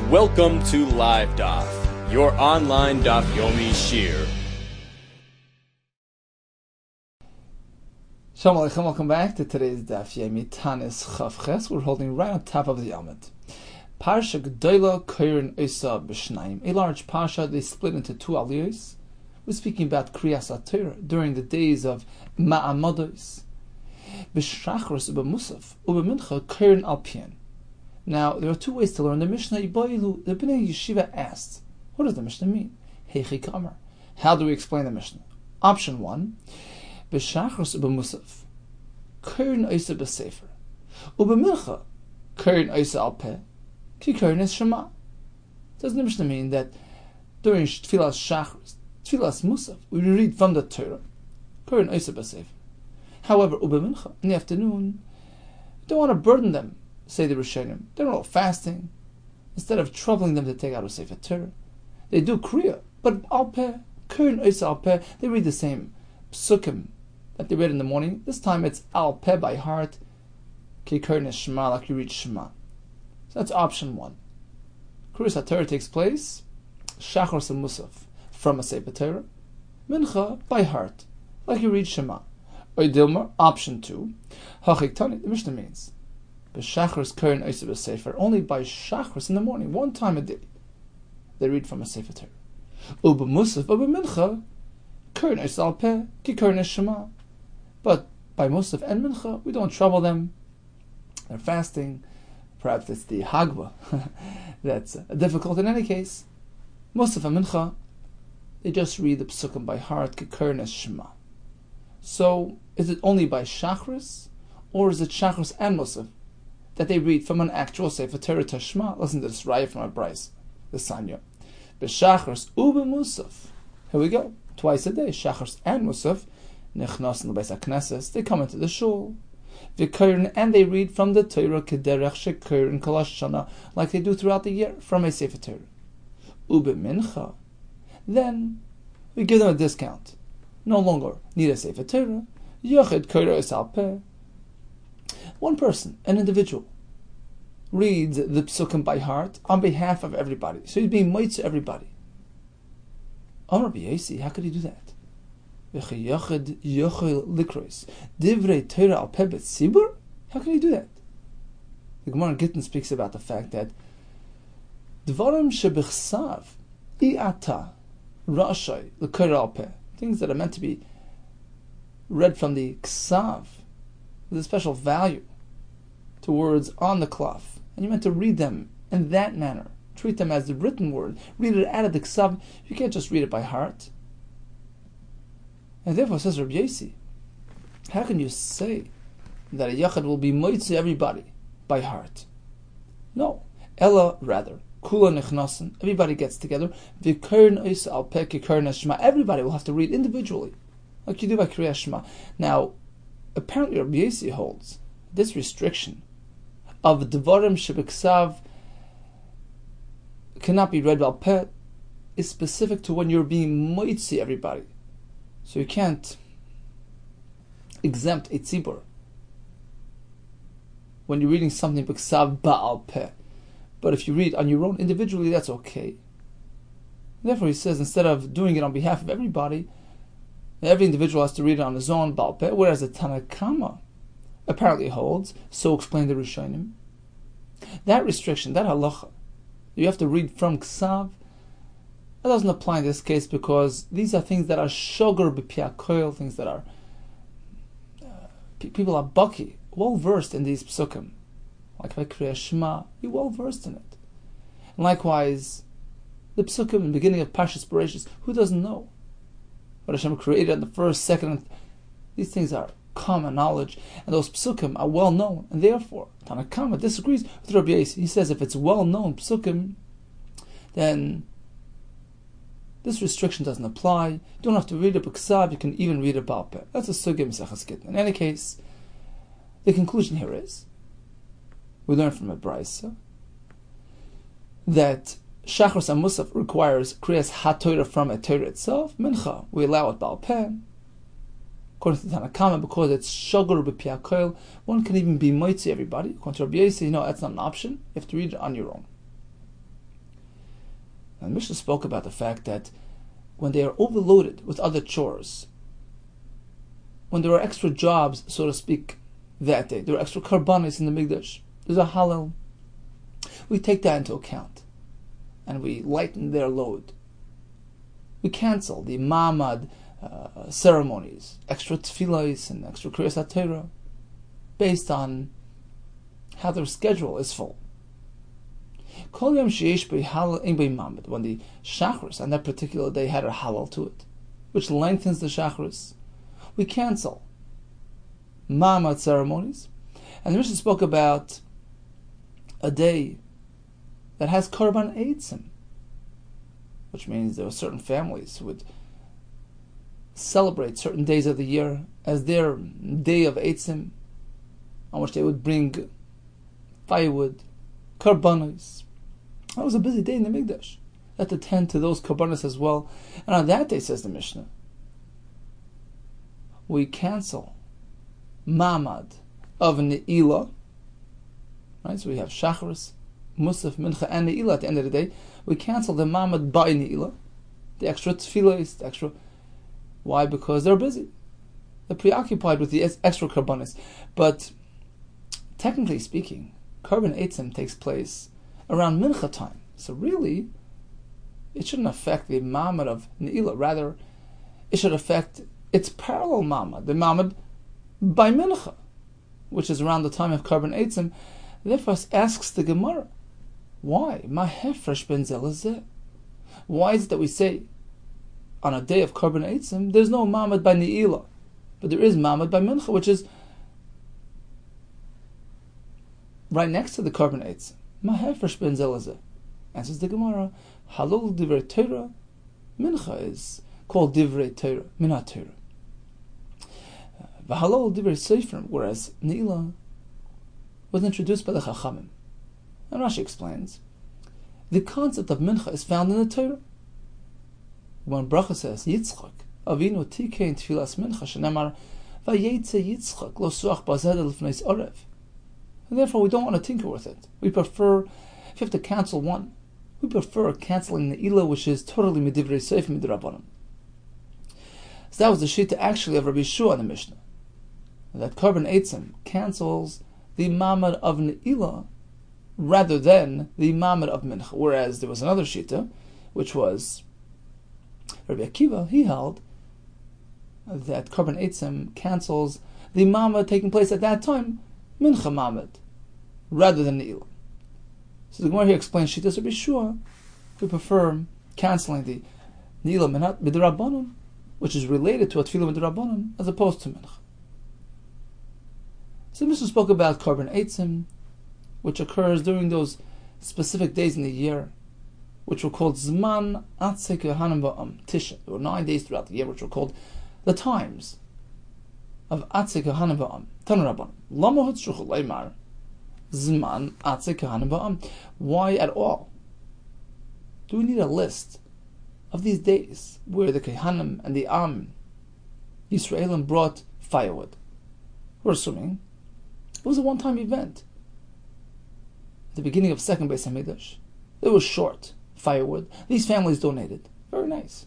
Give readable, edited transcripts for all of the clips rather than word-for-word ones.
Welcome to Live Daf, your online Daf Yomi Shir. Shalom Aleichem, welcome back to today's Daf Yomi Taanis Chavches. We're holding right on top of the Yamid. Parsha G'dayla Keirin Osa B'Shnayim. A large parsha, they split into two aliyos. We're speaking about Kriyas HaTorah during the days of Ma'amados. B'Shachros U'B'Musaf U'B'Mincha Keirin Alpian. Now, there are two ways to learn. The Mishnah, the Bnei Yeshiva asked, what does the Mishnah mean? Heichi Kamer. How do we explain the Mishnah? Option 1, B'Shachros U'B'Musaf Keirin Osa B'Sefer U'B'Mincha Keirin Osa Alpeh Ki Keirin Es Shema. Does the Mishnah mean that during Tfilas Shachros, Tfilas Musaf, we read from the Torah, Keirin Osa B'Sefer? However, U'B'Mincha, in the afternoon, you don't want to burden them, say the Rishonim. They're all fasting. Instead of troubling them to take out a Sefer Torah, they do Kriya, but Alpeh, Keirin Osa Alpeh, they read the same psukim that they read in the morning. This time it's Alpeh by heart, Ki Keirin Es Shema, like you read Shema. So that's option 1. Kriyas HaTorah takes place, Shachros and Musaf, from a Sefer Torah, Mincha by heart, like you read Shema. Oidilmer, option 2, Hachik Tani, the Mishnah means, B'Shachros Keirin Osa B'Sefer, only by Shachros in the morning, one time a day, they read from a Sefer Torah. U'B'Musaf, U'B'Mincha, Keirin Osa Alpeh, Ki Keirin Es Shema. But by Musaf and Mincha, we don't trouble them. They're fasting. Perhaps it's the Hagba that's difficult. In any case, Musaf and Mincha, they just read the Psukim by heart, Ki Keirin Es Shema. So, is it only by Shachris, or is it Shachris and Musaf that they read from an actual Sefer Torah Tashma? Listen to this raya from a Bryce, the Sanya. B'Shachris U'B'Musaf. Here we go. Twice a day, Shachris and Musaf, Nechnas in the Beis HaKnesses, they come into the shul. V'Keirin, and they read from the Torah K'derech Shekeirin Kol HaShana, like they do throughout the year, from a Sefer Torah. U'B'Mincha. Then, we give them a discount. No longer need a Sefer Torah. Yochid Keirin Osa Alpeh. One person, an individual, reads the psukim by heart on behalf of everybody. So he's being moitz to everybody. Rabbi Yehuda, how could he do that? How can he do that? The Gemara in Gittin speaks about the fact that Dvarim shebichsav i'ata rashai l'koyer alpeh, things that are meant to be read from the ksav, with a special value to words on the cloth, and you're meant to read them in that manner. Treat them as the written word. Read it out of the ksav. You can't just read it by heart. And therefore, says Rabbi Yehuda, how can you say that a yachad will be moitzi everybody by heart? No. Ella, rather, kula nechnasen, everybody gets together, v'keirin osa alpeh ki keirin es shema, everybody will have to read individually, like you do by Kriyas Shema. Now, apparently Rabbi Yehuda holds this restriction of Dvarim shebiksav cannot be read Alpeh is specific to when you're being moitzi everybody. So you can't exempt a tzibur when you're reading something b'ksav ba'alpeh. But if you read on your own individually, that's okay. Therefore, he says instead of doing it on behalf of everybody, every individual has to read it on his own ba'alpeh, whereas the Tanakama apparently holds, so explain the Rishonim, that restriction, that halacha, you have to read from ksav, that doesn't apply in this case because these are things that are shogar b'piakoil, things that are people are baki, well versed in these psukim, like by Kriyas Shema, you're well versed in it. And likewise, the psukim in the beginning of Parshas Bereshis, who doesn't know what Hashem created in the first, second, these things are common knowledge, and those psukim are well known, and therefore Tanakama disagrees with Rabbi Yehuda. He says if it's well known psukim, then this restriction doesn't apply. You don't have to read a b'ksav, you can even read a ba'alpeh. That's a sugya Maseches Gittin. In any case, the conclusion here is, we learn from a brayso that Shachros and Musaf requires Kriyas HaTorah from a Torah itself. Mincha, we allow it ba'alpeh. According to the Tanakama, because it's shogar b'piakoil, one can even be moitzi everybody. According to Rabbi Yehuda, no, that's not an option. You have to read it on your own. And Mishnah spoke about the fact that when they are overloaded with other chores, when there are extra jobs, so to speak, that day, there are extra karbanis in the Mikdash, there's a halal, we take that into account and we lighten their load. We cancel the Ma'amad ceremonies, extra tefillahs and extra kriyas HaTorah, based on how their schedule is full. When the Shachris on that particular day had a halal to it, which lengthens the Shachris, we cancel Ma'amad ceremonies. And the Mishnah spoke about a day that has Korban Eitzim, which means there were certain families who would celebrate certain days of the year as their day of Eitzim, on which they would bring firewood, karbanos. That was a busy day in the Mikdash. They had to tend to those karbanos as well. And on that day, says the Mishnah, we cancel Ma'amad of Ne'ilah. Right? So we have Shacharis, Musaf, Mincha, and Ne'ilah at the end of the day. We cancel the Ma'amad by Ne'ilah, the extra tefillahs, the extra. Why? Because they're busy. They're preoccupied with the extra karbanos. But technically speaking, Korban Eitzim takes place around Mincha time. So really, it shouldn't affect the Ma'amad of Ne'ilah. Rather, it should affect its parallel Ma'amad, the Ma'amad by Mincha, which is around the time of Korban Eitzim. Therefore, asks the Gemara, why? Ma hefresh ben zelazeh. Why is it that we say on a day of Korban Eitzim there's no Ma'amad by Ne'ilah, but there is Ma'amad by Mincha, which is right next to the Korban Eitzim? Ma hefresh ben zelazeh. Answers the Gemara, halol divrei Torah. Mincha is called divrei Torah, minat Torah. V'halol divrei seifrim, whereas Ne'ilah was introduced by the Chachamim. And Rashi explains, the concept of Mincha is found in the Torah. When Bracha says, Yitzchak, Avinu tikein tfilas Mincha, shenemar, vayetze Yitzchak, lo suach bazed lefneis orev. And therefore we don't want to tinker with it. We prefer, if you have to cancel one, we prefer canceling the Ne'ilah, which is totally midivrei seifrim midrabanan. So that was the shita actually of Rabbi Yehuda in the Mishnah, that Korban Eitzim cancels the Ma'amad of Ne'ilah rather than the Ma'amad of Mincha. Whereas there was another shita, which was Rabbi Akiva, he held that Korban Eitzim cancels the Ma'amad taking place at that time, Mincha Ma'amad, rather than Ne'ilah. So the Gemara here explains shitas Rabbi Yehuda, we prefer canceling the Ne'ilah midrabanan, which is related to a tefillah midrabanan, as opposed to Mincha. So Mishnah spoke about Korban Eitzim, which occurs during those specific days in the year, which were called Zman Atzei Kohanim Ba'am Tisha. There were 9 days throughout the year which were called the times of Atzei Kohanim Ba'am. Tanu Rabban, Lama Hutzruchu Leimar Zman Atzei Kohanim Ba'am. Why at all do we need a list of these days where the Kohanim and the Am Yisraelim brought firewood? We're assuming it was a one-time event. At the beginning of second Beis Hamikdash, it was short firewood. These families donated. Very nice.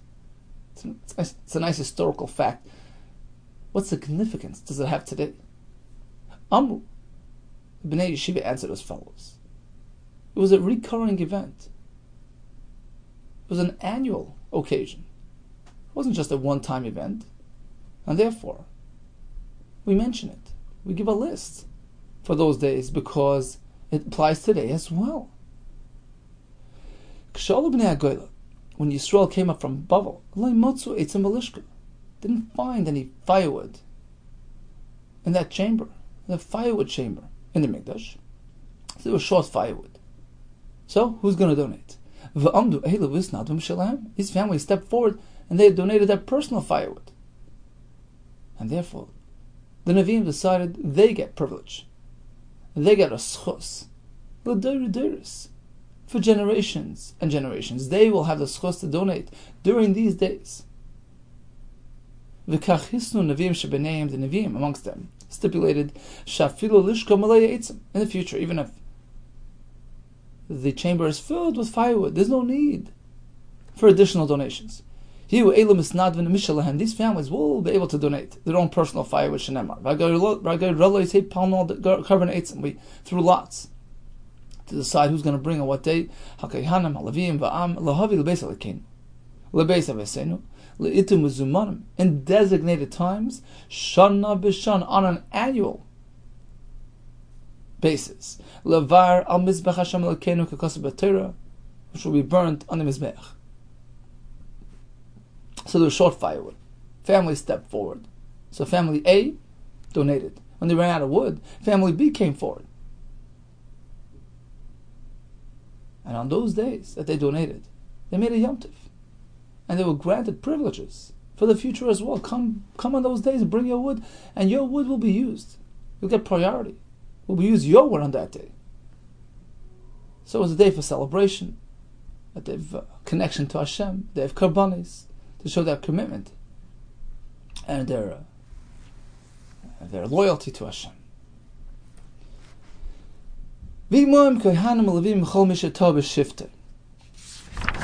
It's a nice historical fact. What significance does it have today? Amru, the Bnei Yeshiva answered as follows. It was a recurring event. It was an annual occasion. It wasn't just a one-time event. And therefore, we mention it. We give a list for those days because it applies today as well. When Yisrael came up from Bavel, didn't find any firewood in that chamber, the firewood chamber in the Mikdash. So there was short firewood. So who's going to donate? His family stepped forward and they donated their personal firewood. And therefore, the Nevi'im decided they get privilege. They get a schus. For generations and generations. They will have the schus to donate during these days. The Nevi'im amongst them stipulated in the future, even if the chamber is filled with firewood, there's no need for additional donations. These families will be able to donate their own personal firewood. We threw lots to decide who's going to bring on what day. In designated times, shana b'shan, on an annual basis, levar al mizbech Hashem Elokeinu kekoseh b'Torah, which will be burnt on the mizbech. So there was short firewood. Family stepped forward. So family A donated. When they ran out of wood, family B came forward. And on those days that they donated, they made a Yom Tov. And they were granted privileges for the future as well. Come on those days, bring your wood, and your wood will be used. You'll get priority. Will be used your wood on that day. So it was a day for celebration, a day of connection to Hashem, a day of karbanis, to show their commitment and their loyalty to Hashem. So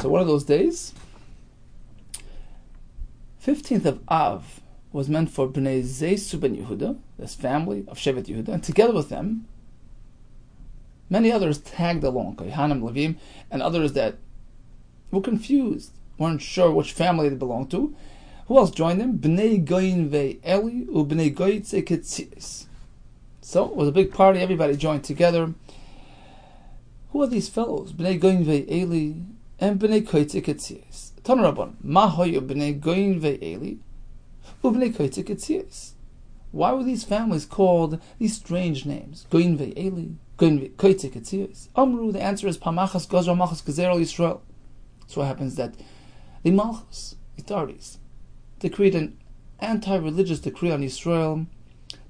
one of those days, 15th of Av, was meant for Bnei Zeisu ben Yehuda, this family of Shevet Yehuda, and together with them, many others tagged along, Kohanim, Levim, and others that were confused, weren't sure which family they belonged to. Who else joined them? Bnei Goyin ve'Eli u'Bnei Goyitze Ketzias. So it was a big party. Everybody joined together. Who are these fellows? Bnei Goyin ve'Eli and Bnei Goyitze Ketzias. Tan Rabban, ma hoyu Bnei Goyin ve'Eli u'Bnei Goyitze Ketzias. Why were these families called these strange names? Goyin ve'Eli, Goyin ve'Goyitze Ketzias. Amru. The answer is Pamachas Gozra Machas Gezer al Yisrael. So what happens that the Malchus, authorities, decreed an anti-religious decree on Israel.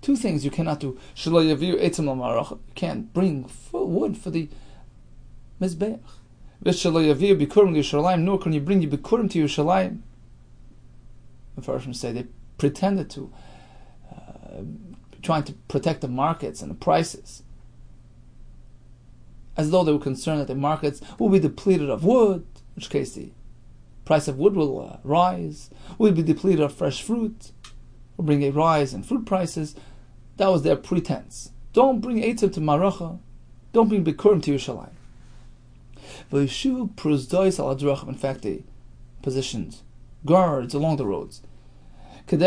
Two things you cannot do. You can't bring full wood for the Mizbeach. Nor can you bring your Bikurim to Yerushalayim. The Farshim say they pretended to trying to protect the markets and the prices, as though they were concerned that the markets will be depleted of wood, in which case the price of wood will rise, will be depleted of fresh fruit, will bring a rise in fruit prices. That was their pretense. Don't bring Eitzim to Maracha, don't bring Bikurim to Yerushalayim. In fact, they positioned guards along the roads, just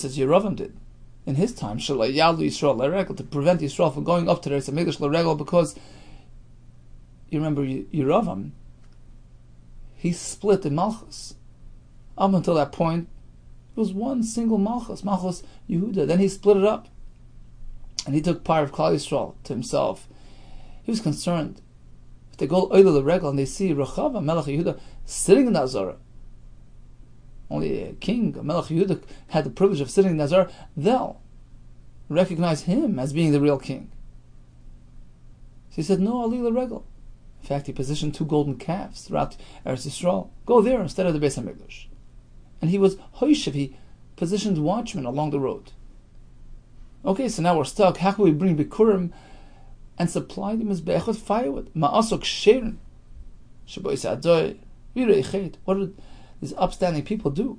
as Yeravim did in his time, to prevent Yisrael from going up to their Mikdash L'Regel, because you remember Yeravim, he split the Malchus. Up until that point, it was one single Malchus, Malchus Yehuda. Then he split it up, and he took part of Klal Yisrael to himself. He was concerned. If they go Oila L'Regel and they see Rechava, Melech Yehuda, sitting in the Azara, only a king, a Melech Yehuda, had the privilege of sitting in the Azara, they'll recognize him as being the real king. So he said, no, Ali L'Regel. In fact, he positioned 2 golden calves throughout Eretz Yisrael. Go there instead of the Beis HaMikdash. And he was Hoishev, he positioned watchmen along the road. Okay, so now we're stuck. How can we bring Bikurim and supply the Mizbeach with firewood? Ma'asok Sherin. What did these upstanding people do?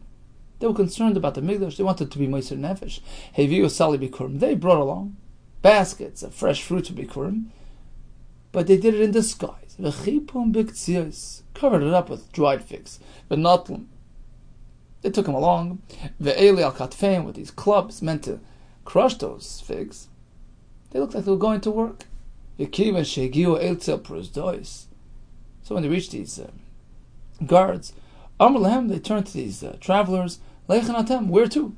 They were concerned about the Mikdash. They wanted to be Moser Nefesh. Heviu Sali Bikurim. They brought along baskets of fresh fruit to Bikurim, but they did it in disguise. Covered it up with dried figs. They took him along. With these clubs meant to crush those figs. They looked like they were going to work. So when they reached these guards, they turned to these travelers. Where to?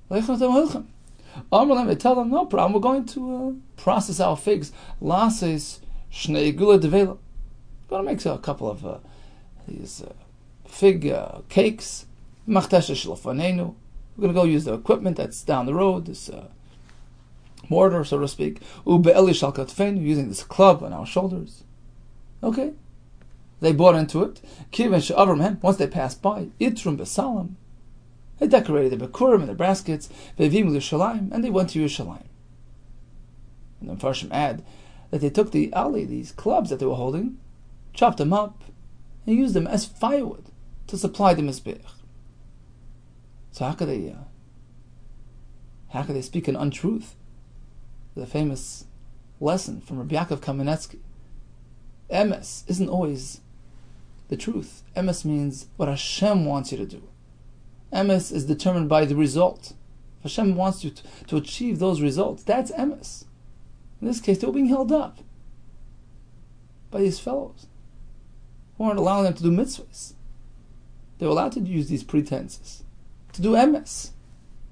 They tell them, no problem, we're going to process our figs. Lases shnei gula devela. Going to make a couple of these fig cakes. Machtesha shlofanenu. We're going to go use the equipment that's down the road, this mortar, so to speak. Ube'eli shal katfenu, using this club on our shoulders. Okay. They bought into it. Kiven she'avram, once they passed by, itrum besalam. They decorated the Bikurim and the baskets, Vevim L'Yerushalayim, and they went to Yerushalayim. And the Farshim add that they took the Ali, these clubs that they were holding, chopped them up, and used them as firewood to supply the Mizbeach. So how could they speak an untruth? The famous lesson from Rabbi Yaakov Kamenetsky. Emes isn't always the truth. Emes means what Hashem wants you to do. Emes is determined by the result. If Hashem wants you to achieve those results, that's Emes. In this case, they were being held up by these fellows who weren't allowing them to do mitzvahs. They were allowed to use these pretenses to do Emes,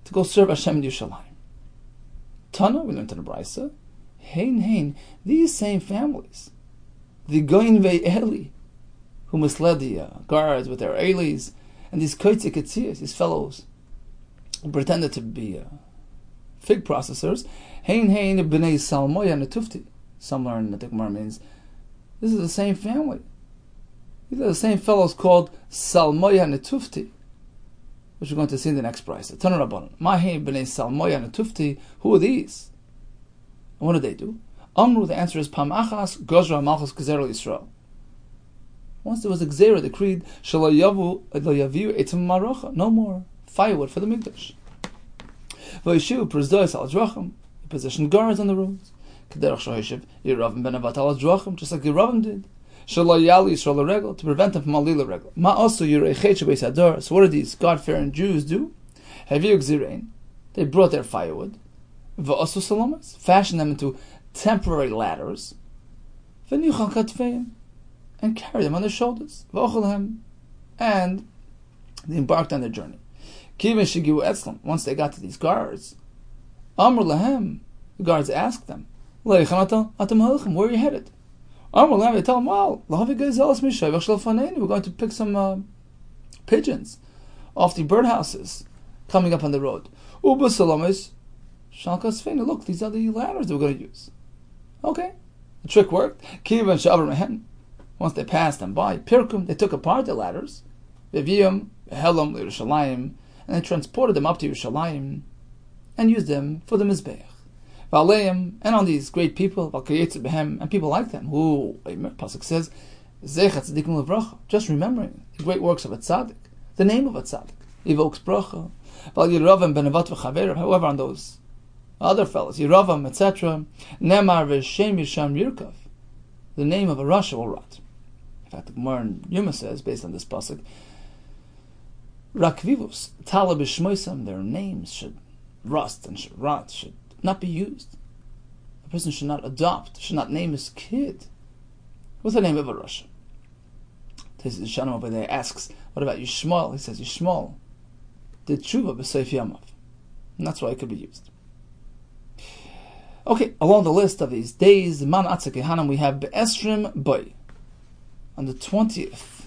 to go serve Hashem in Yerushalayim. Tana, we learned in the Brisa, Hein, these same families, the Goyin Ve'eli, who misled the guards with their Elis, and these Koitzik Etzias, these fellows who pretended to be fig processors, Hein B'nei Salmoya Netufti. Some learn that the Gemara means this is the same family. These are the same fellows called Salmoya Netufti, which we're going to see in the next Brisa. Tana Rabbanon, Mahi B'nei Salmoya Netufti. Who are these? And what did they do? Amru, the answer is Pam Achas Gozra Malchus Gezer Yisrael. Once there was a Gzera decreed, Shalayavu Yaviu Etzim Marocha, no more firewood for the Mikdash. Vayishiv Prezdois Al Drachim, he positioned guards on the roads. Kederach Shohishiv Yeravim Ben Avat Al Drachim, just like Yeravim did. Shalayali Yisrael Regel, to prevent them from Alila Regel. Ma also Yirei Beis Hadar. So what did these God-fearing Jews do? Haviu Gzirein, they brought their firewood. Va'asu Salomas, fashioned them into temporary ladders. V'nichal Katfeim, and carried them on their shoulders. V'ochelhem, and they embarked on their journey. Kivin Shigiu Etzlam, once they got to these guards, Amr Lahem, the guards asked them, Leichanata Atam Halchim, where are you headed? Amr Lahem, they tell them, well, we're going to pick some pigeons off the birdhouses coming up on the road. Uba Salamis, Shalkas look, these are the ladders that we're going to use. Okay, the trick worked. Kivin Shavar Mehen, once they passed them by, Pirkum, they took apart the ladders, Viviyam, Helam, Yerushalayim, and they transported them up to Yerushalayim and used them for the Mizbeach. Valeim, and on these great people, Valkayetz Behem, and people like them, who, Pasuk says, Zechat Tzadikim Levracha, just remembering the great works of a tzaddik, the name of a tzaddik, evokes bracha. Val Yeravam Ben Avat V'Chaver, however, on those other fellows, Yeravam, etc., Nemar V'Shem Yisham Yirkav, the name of a Rasha will rot. In fact, the Gemara in Yuma says, based on this pasuk, Rakvivus, Tala B'Shmoisam, their names should rust and should rot, should not be used. A person should not adopt, should not name his kid with the name of a Rasha. The Shanam over there asks, what about Yishmael? He says, Yishmael did tshuva b'seif yamav. And that's why it could be used. Okay, along the list of these days, Man Atzak Yehanam, we have Be'esrim Boy, on the 20th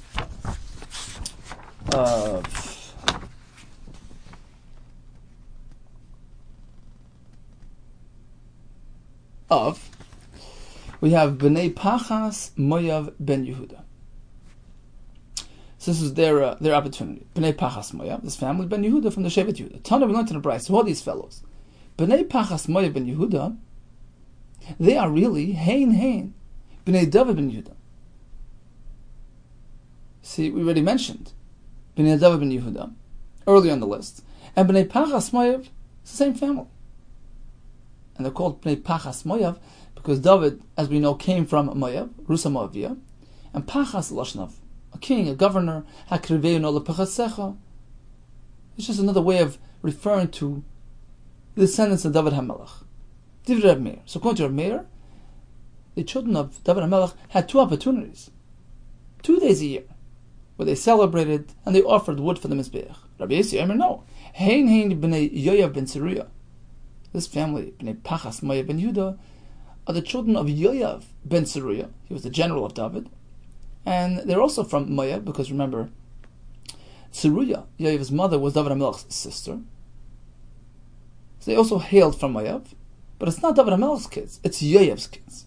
of we have Bnei Pachas Moyav Ben Yehuda. So this is their opportunity. Bnei Pachas Moyav, this family, Ben Yehuda from the Shevet Yehuda. Tana, we learned in the Brisa, who are these fellows? Bnei Pachas Moyav Ben Yehuda, they are really Hein, Bnei David Ben Yehuda. See, we already mentioned Bnei David Ben Yehuda early on the list. And Bnei Pachas Moyav is the same family. And they're called Bnei Pachas Moyav because David, as we know, came from Moyav, Rusa Moavia, and Pachas Lashnav, a king, a governor, Hakriveu no lePachasecha. It's just another way of referring to the descendants of David HaMelech. Divrei Reb Meir. So according to Reb Meir, the children of David HaMelech had two opportunities, 2 days a year, where they celebrated and they offered wood for the Mizbeach. Rabbi Yossi, no. Hein b'nei Yoav ben Tzeruya. This family, Bnei Pachas Moyav ben Yehuda, are the children of Yoav ben Tzeruya. He was the general of David. And they're also from Moav, because remember, Tzeruya, Yoav's mother, was David HaMelech's sister. So they also hailed from Moav, but it's not David HaMelech's kids, it's Yoav's kids.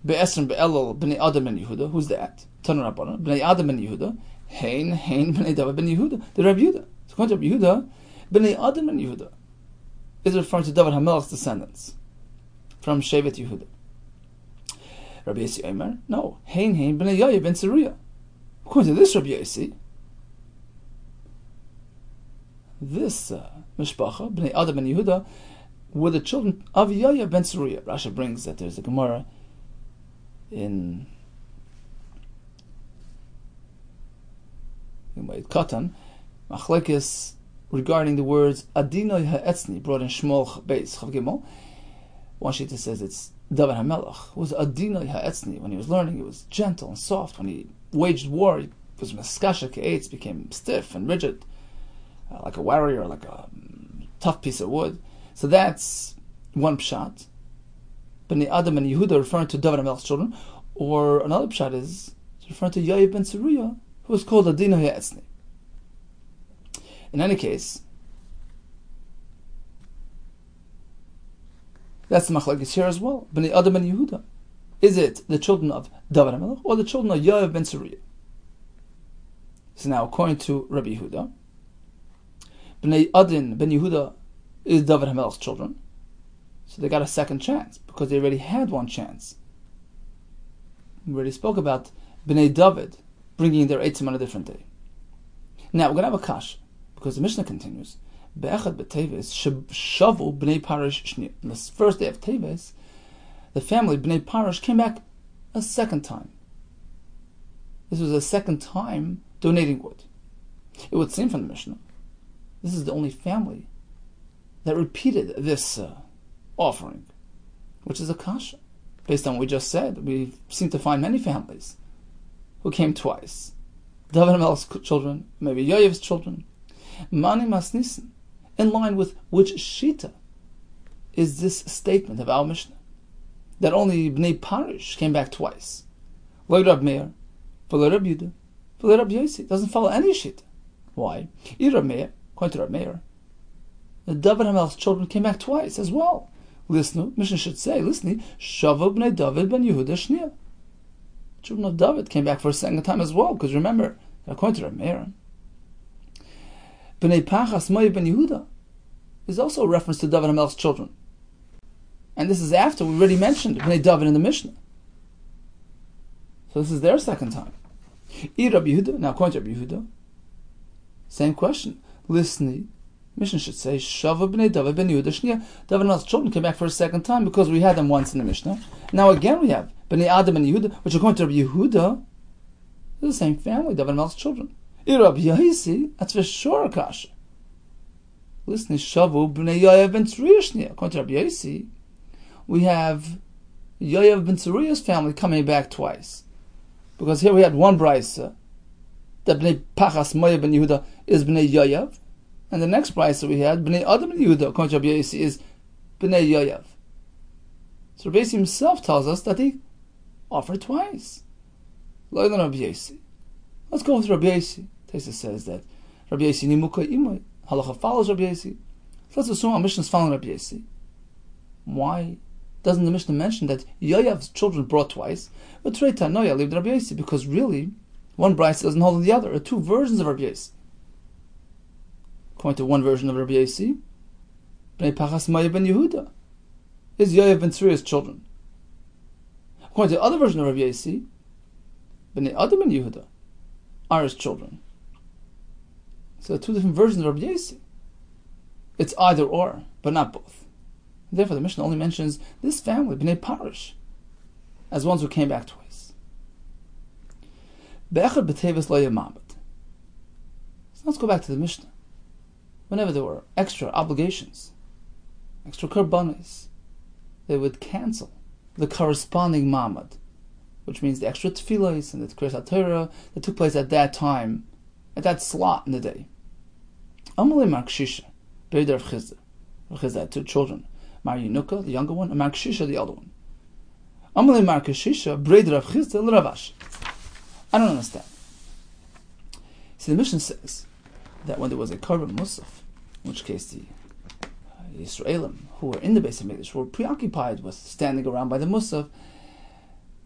Be'esrim be'elul b'nei Adam ben Yehuda, who's that? Tanu Rabbanan, b'nei Adam ben Yehuda, Hein b'nei David ben Yehuda, the Rabbi Yehuda. So according to Rabbi Yehuda, b'nei Adam ben Yehuda is referring to David HaMelech's descendants from Shevet Yehuda. Rabbi Yossi Omer, no, Hein b'nei Yoav ben Tzruya. According to this Rabbi Yossi, this mishpacha, b'nei Adam ben Yehuda, were the children of Yoav ben Tzruya. Rashi brings that there's a Gemara in Moed Katan, Machlekes, regarding the words Adinoi ha'etzni, brought in Shmuel Beis Chav Gimel. One shita says it's David HaMelech was Adinoi ha'etzni. When he was learning, he was gentle and soft. When he waged war, he was meskasha ke'etz, became stiff and rigid, like a warrior, like a tough piece of wood. So that's one pshat. Bnei Adam and Yehuda referring to David HaMelech's children, or another pshat is referring to Yoav ben Tzruya, who was called Adinoi ha'etzni. In any case, that's the machlekes here as well. Bnei Adam and Yehuda. Is it the children of David HaMelech or the children of Yoav ben Tzruya? So now, according to Rabbi Yehuda, Bnei Adam ben Yehuda is David HaMelech's children. So they got a second chance because they already had one chance. We already spoke about Bnei David bringing their eitzim on a different day. Now, we're going to have a kasha, because the Mishnah continues, Be'echad b'Teves shavu b'nei Parish shnia. On the first day of Teves, the family b'nei Parish came back a second time. This was a second time donating wood. It would seem from the Mishnah, this is the only family that repeated this offering, which is a kasha. Based on what we just said, we seem to find many families who came twice. David HaMelech's children, maybe Yoav's children. Mani Masnissen, in line with which shita is this statement of our Mishnah, that only Bnei Parish came back twice. Lo Rab Meir, v'lo Rab Yehuda, v'lo Rab Yossi. It doesn't follow any shita. Why? Rab Meir, according to Rab Meir, the David HaMelech's children came back twice as well. Listen, Mishnah should say, listen, Shava Bnei David ben Yehuda Shnia. Children of David came back for a second time as well, because remember, according to Rab Meir, Bnei Pachas Moed ben Yehuda is also a reference to David HaMelech's children. And this is after we already mentioned Bnei David in the Mishnah. So this is their second time. Rabbi Yehuda, now according to Rabbi Yehuda, same question. Listen, Mishnah should say, Shava Bnei David ben Yehuda Shnia. David HaMelech's children came back for a second time because we had them once in the Mishnah. Now again we have Bnei Adam and Yehuda, which according to Rabbi Yehuda is the same family, David HaMelech's children. Rabbi Yossi, that's for sure a kasha. Listen, Shavu b'nei Yoav ben Tzruya Shnia. According to Rabbi Yossi, we have Yoav ben Tzruya's family coming back twice, because here we had one brisa that Bnei Pachas Moed ben Yehuda is Bnei Yoav, and the next brisa we had Bnei Adam ben Yehuda, according to Rabbi Yossi, is Bnei Yoav. So Rabbi Yossi himself tells us that he offered twice. Lo Rabbi Yossi. Let's go with Rabbi Yossi. Taisa says that Rabbi Yossi nimuka imoy. Halacha follows Rabbi Yossi. So let's assume our Mishnah is following Rabbi Yossi. Why doesn't the Mishnah mention that Yoav's children brought twice? But Treita Noya lived Rabbi Yossi, because really one brisa doesn't hold the other. There are two versions of Rabbi Yossi. According to one version of Rabbi Yossi, Bnei Pachas Moed ben Yehuda is Yoav ben Tzruya's children. According to the other version of Rabbi Yossi, Bnei Adam ben Yehuda are his children. So there are two different versions of Rabbi Yossi. It's either or, but not both. Therefore, the Mishnah only mentions this family, Bnei Parish, as ones who came back twice. Be'echad b'teves lo yamamad. So let's go back to the Mishnah. Whenever there were extra obligations, extra korbanos, they would cancel the corresponding mamad, which means the extra tefillos and the Kriyas HaTorah that took place at that time, at that slot in the day. Amalei Mar Kshisha, Be'ed Rav Chizda. Rav Chizda had two children, Mar Yenuka, the younger one, and Mar Kshisha, the elder one. Amalei Mar Kshisha, Be'ed Rav Chizda, L'Ravash. I don't understand. See, the Mishnah says that when there was a Korban Musaf, in which case the Yisraelim, who were in the Beis HaMikdash, were preoccupied with standing around by the Musaf,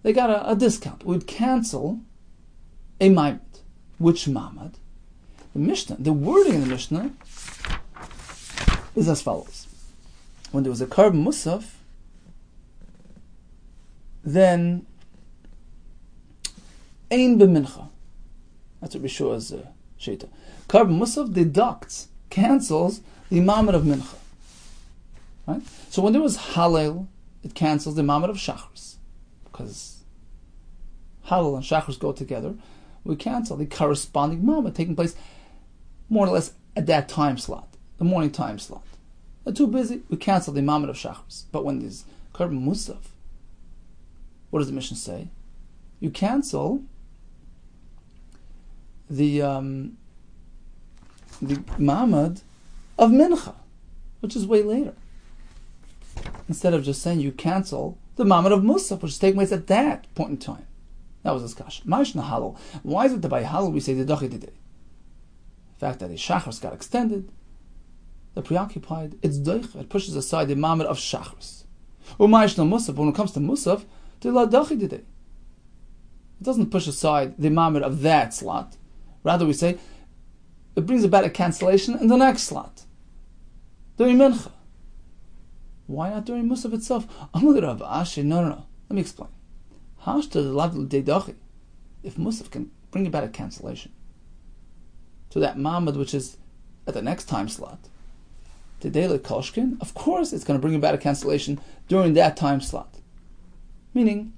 they got a discount. We'd cancel a Maimad. Which Mamad? The Mishnah, the wording in the Mishnah is as follows. When there was a Korban Musaf, then ein b'mincha. That's what Rishua's shita. Korban musaf deducts, cancels the mamad of mincha. Right? So when there was halal, it cancels the mamad of shachris, because halal and shachris go together. We cancel the corresponding mamad taking place more or less at that time slot, the morning time slot. They're too busy, we cancel the mamad of shachris. But when there's korban musaf, what does the Mishnah say? You cancel the mamad of mincha, which is way later. Instead of just saying you cancel the mamad of musaf, which is taking place at that point in time. That was discussion. Ma'ishna halal. Why is it that by halal we say the dachi today? The fact that the shachris got extended, they're preoccupied. It's doich. It pushes aside the mamad of shachris. Ma'ishna musaf. When it comes to musaf, the la dachi today. It doesn't push aside the mamad of that slot. Rather, we say it brings about a cancellation in the next slot during mincha. Why not during musaf itself? No. Let me explain. If musaf can bring about a cancellation to that mamad which is at the next time slot, the daily koshkin, of course it's going to bring about a cancellation during that time slot. Meaning,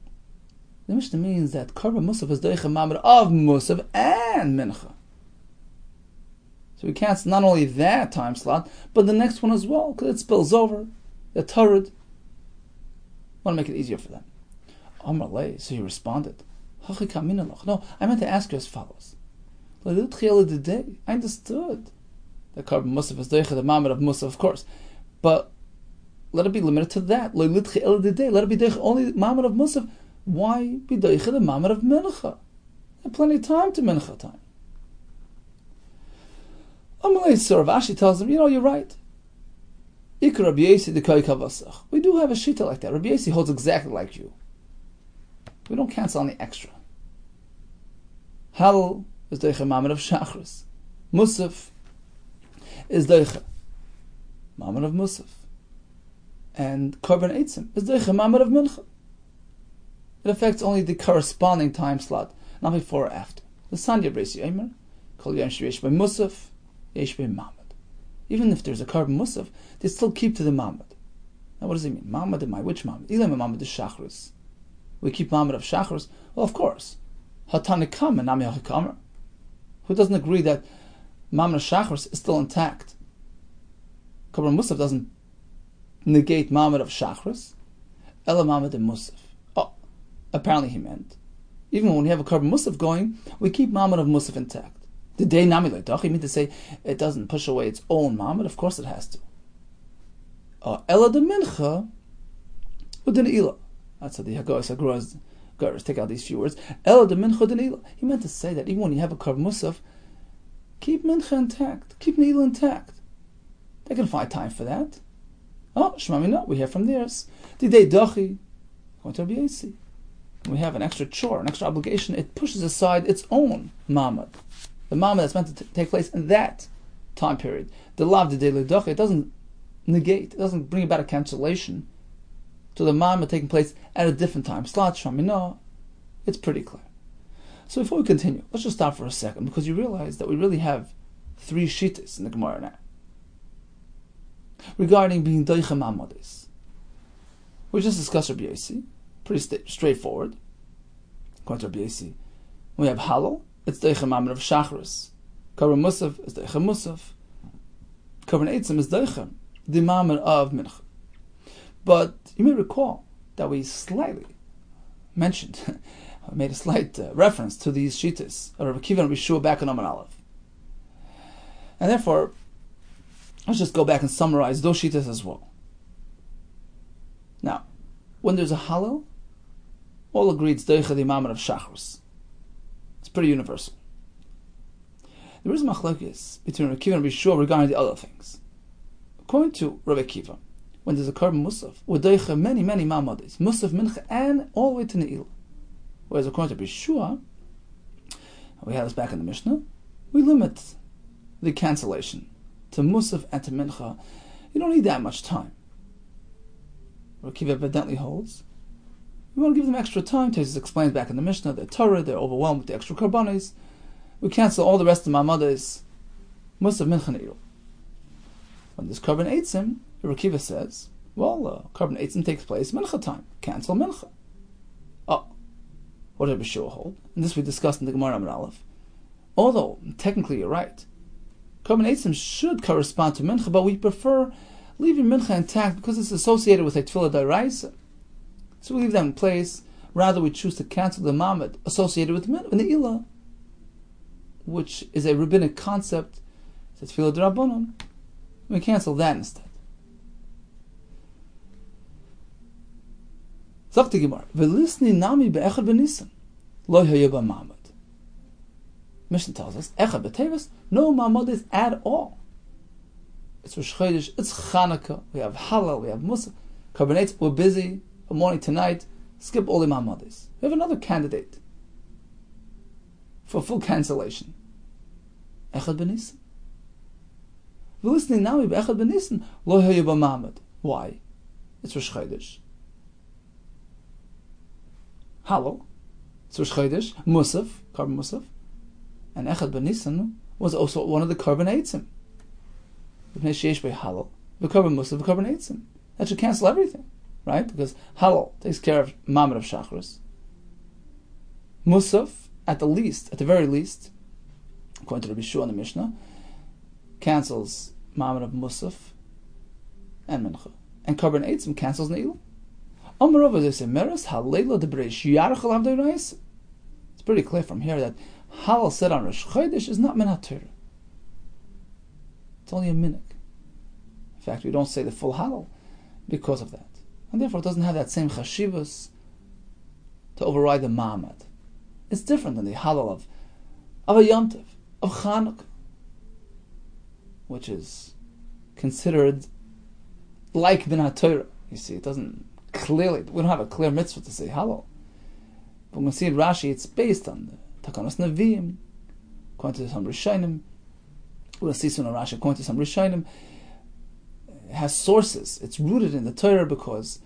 the Mishnah means that korban musaf is doich mamad of musaf and mincha. So we cancel not only that time slot, but the next one as well, because it spills over. They're torrid. Want to make it easier for them. Amar lei, so he responded, no, I meant to ask you as follows. I understood that korban musaf is doich the mamad of musaf, of course, but let it be limited to that. Let it be doich only mamad of musaf. Why be doich the mamad of mincha? There's plenty of time to mincha time. Amalei Rav Ashi tells him, you're right. Ik Rabbi Yesi the Kavasach. We do have a shita like that. Rabbi Yesi holds exactly like you. We don't cancel any extra. Halal is doich mamad of shachris. Musaf is doich mamad of musaf. And korban eitzim is doich mamad of mincha. It affects only the corresponding time slot, not before or after. The Sandya Bresi Eimer, Kol Yom Shveish by Musaf, Yesh by Mamad. Even if there's a korban Musaf, they still keep to the Mamad. Now what does it mean? Mamad in my which Mamad? Ilam Mamad is Shachris. We keep Mamad of Shachris? Well, of course. Hatanikam and Nami Hachikamer. Who doesn't agree that Mamad of Shachris is still intact? Korban Musaf doesn't negate Mamad of Shachris. Ela Mamad in Musaf. Apparently he meant, even when we have a korban musaf going, we keep mamad of musaf intact. The day nami leidach, you mean to say it doesn't push away its own mamad? Of course it has to. Ela de mincha udin ila. That's how the Haggadah Agros take out these few words. Ela de mincha udin ila. He meant to say that even when you have a korban musaf, keep mincha intact, keep neila intact. They can find time for that. Shmami no, we hear from theirs. The day dachi, going to Rabbi Yesi. We have an extra chore, an extra obligation, it pushes aside its own mamad. The mamad that's meant to take place in that time period. The lav de deludoch, it doesn't negate, it doesn't bring about a cancellation to the mamad taking place at a different time slot. Shamina, it's pretty clear. So before we continue, let's just stop for a second, because you realize that we really have three shittas in the Gemara now regarding being doicha mamadis. We just discussed Rabbi Yesi. Pretty straightforward. According to Rabbi Yesi, we have halal, it's doicha mamad of shachris. Korban musaf is doicha musaf. Korban eitzim is doicha the mamad of mincha. But you may recall that we slightly mentioned, made a slight reference to these shittas of Rabbi Kiva and Rabbi Shua back in Oman Aleph. And therefore, let's just go back and summarize those shittas as well. Now, when there's a halal, all agree it's doicha the mamad of shachris. It's pretty universal. There is machlokes between Rabbi Kiva and Rabbi Shua regarding the other things. According to Rabbi Kiva, when there's a korban musaf, we doicha many mamadis, musaf, mincha, and all the way to ne'ilah. Whereas according to Rabbi Shua, we had this back in the Mishnah, we limit the cancellation to musaf and to mincha. You don't need that much time. Rabbi Kiva evidently holds We want to give them extra time. Taisus explains back in the Mishnah, they're Torah, they're overwhelmed with the extra karbanis. We cancel all the rest of Ma'amadas, Musaf Mincha Ne'ilu. When this Karban Eitzim, Rekiva says, well, Karban Eitzim takes place Mincha time. Cancel Mincha. Oh, what did Rabbi Yehuda hold? And this we discussed in the Gemara Amud Aleph. Although, technically you're right, Karban Eitzim should correspond to Mincha, but we prefer leaving Mincha intact because it's associated with a Tefillah D'Oraisa. So we leave that in place. Rather, we choose to cancel the Mamad associated with Ne'ilah, which is a rabbinic concept. It's Tefillah D'Rabbanan. We cancel that instead. Sagt die Gemara, V'lisni nami be'echad b'nisan, lo haya b'mamad. Mishnah tells us, echad b'tevis, no mamad is at all. It's Rosh Chodesh, it's Chanukah, we have Halal, we have Musaf, Karbanet, we're busy, from morning to night, skip all the Mamadis. We have another candidate for full cancellation. Echad b'nisan. V'lisni nami be'echad b'nisan, lo haya b'mamad. Why? It's Rosh Chodesh. Halal, it's Rosh Chodesh, Musaf, Karban Musaf, and Echad b'nisan was also one of the Karban Eitzim. B'nei sheyesh Halal, the Karban Musaf, the Karban Eitzim. That should cancel everything, right? Because Halal takes care of Mamad of Shachris. Musaf, at the very least, according to Rabbi Yehuda in the Mishnah, cancels Mamad of Musaf and Mincha. And Karban Eitzim cancels Ne'ilah. It's pretty clear from here that Halal said on Rosh Chodesh is not Min HaTorah. It's only a minik. In fact, we don't say the full Halal because of that. And therefore it doesn't have that same chashivas to override the Ma'amad. It's different than the Halal of a Yom Tov, of Chanukah, which is considered like Min HaTorah. You see, it doesn't clearly, we don't have a clear mitzvah to say Halal. But when we see in Rashi, it's based on the Takanos Nevi'im, according to some Rishonim. We're going to see soon in Rashi, according to some Rishonim, it has sources. It's rooted in the Torah because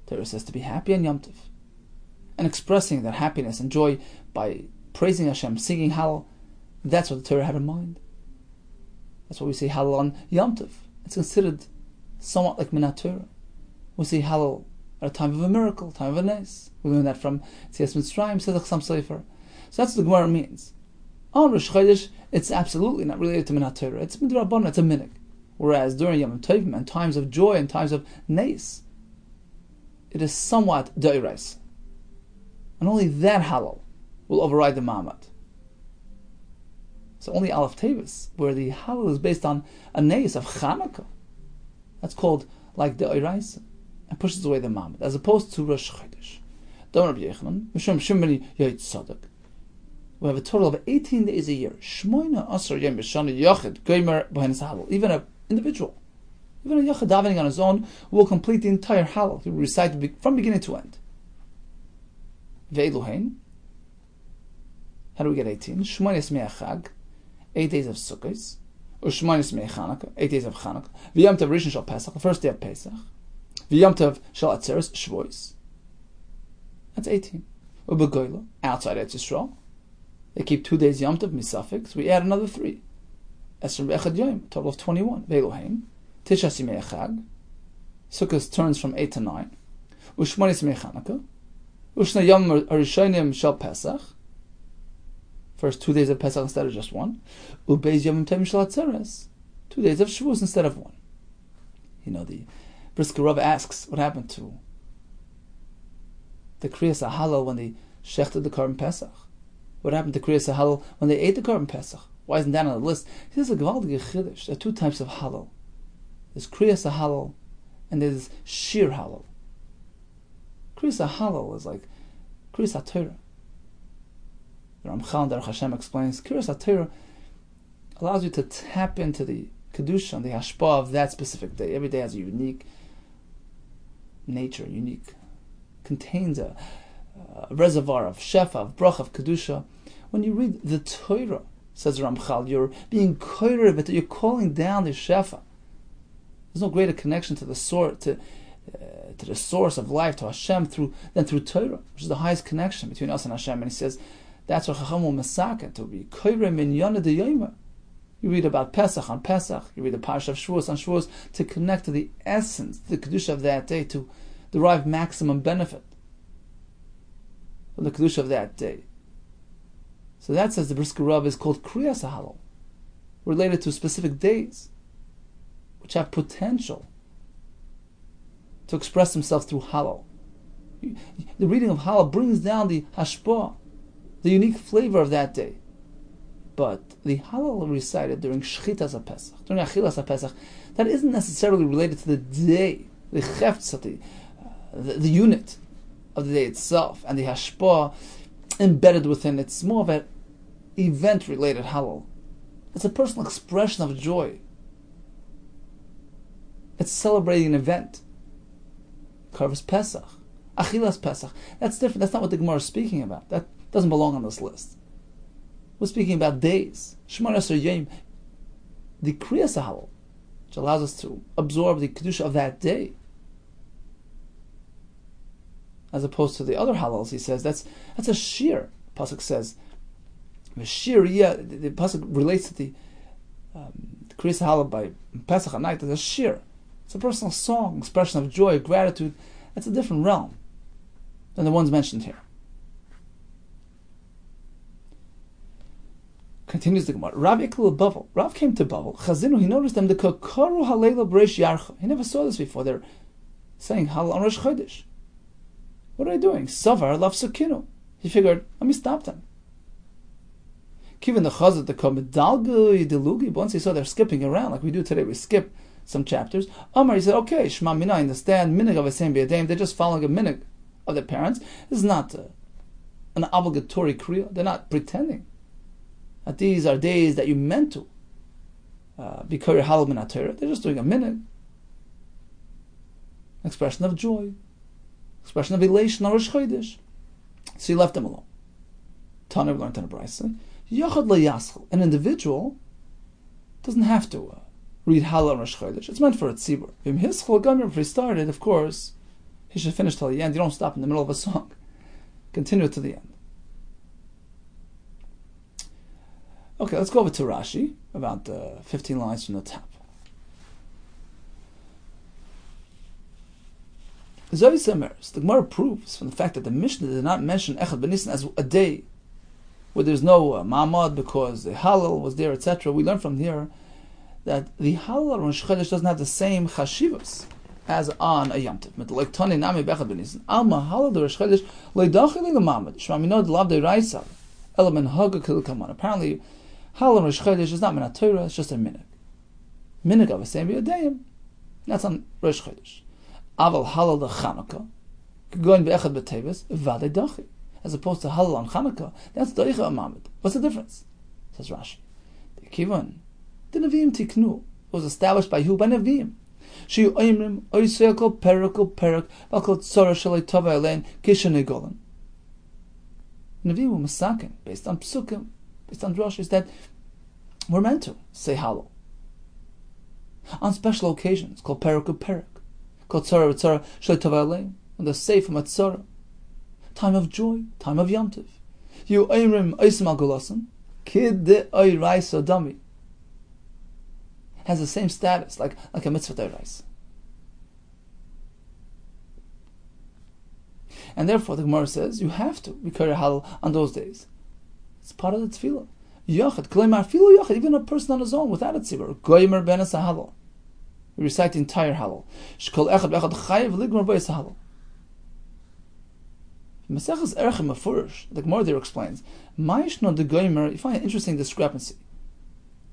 Torah says to be happy on Yom Tov. And expressing that happiness and joy by praising Hashem, singing Halal, that's what the Torah had in mind. That's why we say Halal on Yom Tov. It's considered somewhat like Min HaTorah. We say Halal at a time of a miracle, time of a nes. We learn that from Tzias Mitzrayim, Sedach Sam Sefer. So that's what the Gemara means. On Rosh Chodesh, it's absolutely not related to Min HaTorah. It's Midrabanan, it's a minik. Whereas during Yom Tovim and times of joy and times of nes, it is somewhat D'Oraisa. And only that Halal will override the Ma'amad. So only Aleph Tevis, where the Halal is based on a nes of Chanukah, that's called like D'Oraisa, and pushes away the Ma'amad, as opposed to Rosh Chodesh. Don't Rabbi Yechanan, Mishum Shimoni Yoyt Tzadok. We have a total of 18 days a year. Shmoina Asar Yom B'Shana Yochid Goymer B'Henes Halal. Even an individual, even a Yochid davening on his own, will complete the entire Halal. He will recite from beginning to end. Ve'eluhein. How do we get 18? Shmoinis Me'achag, 8 days of Sukkos. Ushmoinis Me'Chanukah, 8 days of Chanukah. V'yom Tov Rishon Shal Pesach, the first day of Pesach. V'yom Tov Shal Atzeres, Shvois. That's 18. Ubegoyla, outside Eretz Yisrael. They keep 2 days Yom Tov Misafik, so we add another 3. Esrim Echad Yom, a total of 21. Ve'eluhein. Tishas Yimei Echag. Sukkos turns from 8 to 9. Ushmoinis Me'Chanukah. Ushna Yom Harishonim Shal Pesach. First 2 days of Pesach instead of just 1. Ubeis Yom Tov Shal Atzeres. 2 days of Shavuos instead of 1. You know, the Brisker Rav asks what happened to the Kriyas HaHalal when they shechted the Korban Pesach. What happened to Kriyas HaHalal when they ate the Korban Pesach? Why isn't that on the list? This is a Gevaldige Chiddush. There are 2 types of Halal. There's Kriyas HaHalal and there's Shir Halal. Kriyas HaHalal is like Kriyas HaTorah. The Ramchal Derech Hashem explains Kriyas HaTorah allows you to tap into the Kedusha and the Hashpah of that specific day. Every day has a unique nature, contains a reservoir of Shefa, of Brach, of Kedusha. When you read the Torah, says Ramchal, you're being koyer of it, you're calling down the Shefa. There's no greater connection to the source, to to the source of life, to Hashem, through Torah, which is the highest connection between us and Hashem. And he says, that's what Chacham will Masaka, to be Koire Min Yana de Yoma. You read about Pesach on Pesach, you read the Parsha of Shavuos on Shavuos, to connect to the essence, the Kedusha of that day, to derive maximum benefit from the Kedusha of that day. So that says the Brisker Rav is called Kriyas HaHalal, related to specific days, which have potential to express themselves through Halal. The reading of Halal brings down the Hashpah, the unique flavor of that day. But the Halal recited during Shchitas HaPesach, during Achilas HaPesach, that isn't necessarily related to the day, the Cheftzah, the unit of the day itself, and the Hashpah embedded within. It's more of an event-related Halal. It's a personal expression of joy. It's celebrating an event. Karvas Pesach, Achilas Pesach. That's different. That's not what the Gemara is speaking about. That doesn't belong on this list. We're speaking about days. Shemona Esrei Yom, the Kriyas HaHalal, which allows us to absorb the Kedusha of that day. As opposed to the other halals, he says, that's a shir. Pasuk says, the shir, the Pasuk relates to the Kriyas HaHalal by Pesach at night as a shir. It's a personal song, expression of joy, gratitude. It's a different realm than the ones mentioned here. Continues the Gemara. Rav Iklu Bavel. Rav came to Bavel. Chazinu, he noticed them, the Kokaru Halela Breish Yarcha. He never saw this before. They're saying Halal on Rosh Chodesh. What are they doing? Savar Lav Sukinu. He figured, let me stop them. Given the Chazat, the Komedalgu Yidelugi, once he saw they're skipping around, like we do today, we skip some chapters. Omar, he said, okay, Shema Mina, I understand, Minig of Hashem B'Yadayim, they're just following a minig of their parents. This is not an obligatory kriya. They're not pretending that these are days that you meant to be Koyer Halal Min HaTorah. They're just doing a minig, expression of joy, expression of elation on Rosh Chodesh. So he left them alone. Tana, we learned in a Brisa, Yachad Layaschel, an individual doesn't have to read Halal on Rosh Chodesh. It's meant for a tzibur. If he started, of course, he should finish till the end. You don't stop in the middle of a song. Continue to the end. Okay, let's go over to Rashi, about 15 lines from the top. Zoy Semers, the Gemara proves from the fact that the Mishnah did not mention Echad B'Nisan as a day where there's no Ma'amad because the Halal was there, etc. We learn from here that the Halal on Rosh Chodesh doesn't have the same chashivas as on a Yom Tov. Like Tani Nami B'Echad B'Nisan, Alma Halal the Rosh Chodesh Leidachili L'Mamad Shema Minod Lav Deiraisa Element Haga Kil Kaman. Apparently, Halal on Rosh Chodesh is not Min HaTorah; it's just a minig. Minig of a same B'Yadayim. That's on Rosh Chodesh. Aval Halal the Chanukah, going Be'echad B'Teves, Vade Dachi. As opposed to Halal on Chanukah, that's Daicha Amamid. What's the difference? Says Rashi. The Kivan, the Nevi'im Tiknu, was established by who? By Nevi'im. Shiyu Oimrim, Oisei Kol Perak, Val Kol Tzora Shalei Tova Elein, Kishan Egolan. Nevi'im were Masakin, based on Psukim, based on Drashis, that we're meant to say Halal. On special occasions, called Perak. Called Tzara V'Tzara Shalei Tova Elein, when they're safe from a Tzara. Time of joy, time of Yom Tov. You Oimrim Oisim Al Golasim, Kid de Oirai Sodami. Has the same status, like a mitzvah Oirais. And therefore the Gemara says, you have to be Koyer Halal on those days. It's part of the tefillah. Yachad, Kleimar Filu Yachad, even a person on his own without a tzibur. Goymer Benes HaHalal. We recite the entire Halal. Shkol Echad B'Echad Chayiv Ligmar Beis HaHalal. Maseches Erechim Mefurish, the Gemara there explains, Ma'ishno de Goymer, you find an interesting discrepancy.